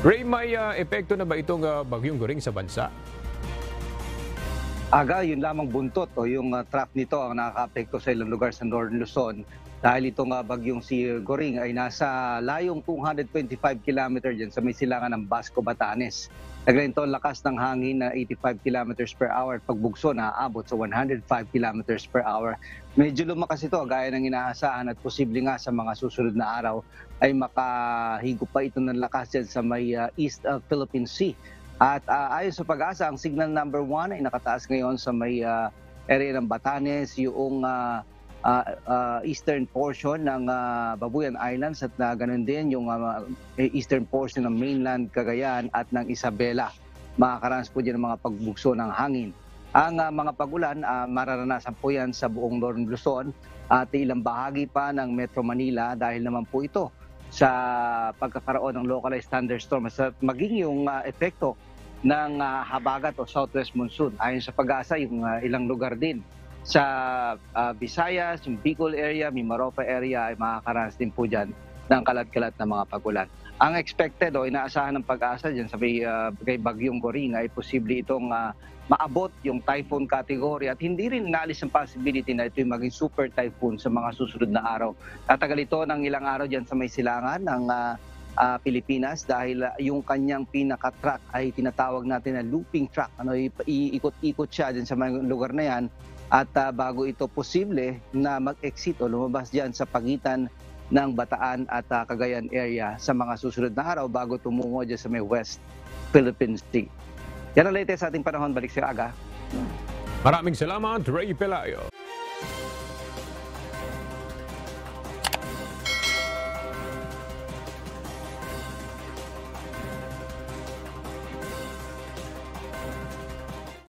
Ray, may epekto na ba itong bagyong Goring sa bansa? Aga, yun lamang buntot o yung track nito ang nakakaapekto sa ilang lugar sa Northern Luzon dahil itong bagyong si Goring ay nasa layong 225 km dyan sa may silangan ng Basco, Batanes. Nagganito ang lakas ng hangin na 85 km per hour at pagbugso na aabot sa 105 km per hour. Medyo lumakas ito gaya ng inaasahan at posible nga sa mga susunod na araw ay makahigop pa ito ng lakas dyan sa may East Philippine Sea. At ayon sa Pag-asa, ang signal number 1 ay nakataas ngayon sa may area ng Batanes, yung eastern portion ng Babuyan Islands at ganun din yung eastern portion ng mainland Cagayan at ng Isabela. Makakaranas po dyan ng mga pagbugso ng hangin. Ang mga pagulan, mararanasan po yan sa buong Northern Luzon at ilang bahagi pa ng Metro Manila dahil naman po ito sa pagkakaroon ng localized thunderstorm at maging yung epekto ng habagat o southwest monsoon. Ayon sa Pag-asa, yung ilang lugar din sa Visayas, yung Bicol area, Mimaropa area ay makakaranas din po dyan ng kalat-kalat na mga pagulan. Ang expected o inaasahan ng Pag-asa dyan sa kay Bagyong Goring ay posible itong maabot yung typhoon category at hindi rin naalis ang possibility na ito yung maging super typhoon sa mga susunod na araw. Tatagal ito ng ilang araw dyan sa may silangan ng Pilipinas dahil yung kanyang pinaka-track ay tinatawag natin na looping track. Iikot-ikot siya dyan sa mga lugar na yan at bago ito posible na mag-exit o lumabas dyan sa pagitan ng Bataan at Cagayan area sa mga susunod na araw bago tumungo dyan sa may West Philippine Sea. Yan ang latest sa ating panahon. Balik sa aga. Maraming salamat, Ray Pelayo.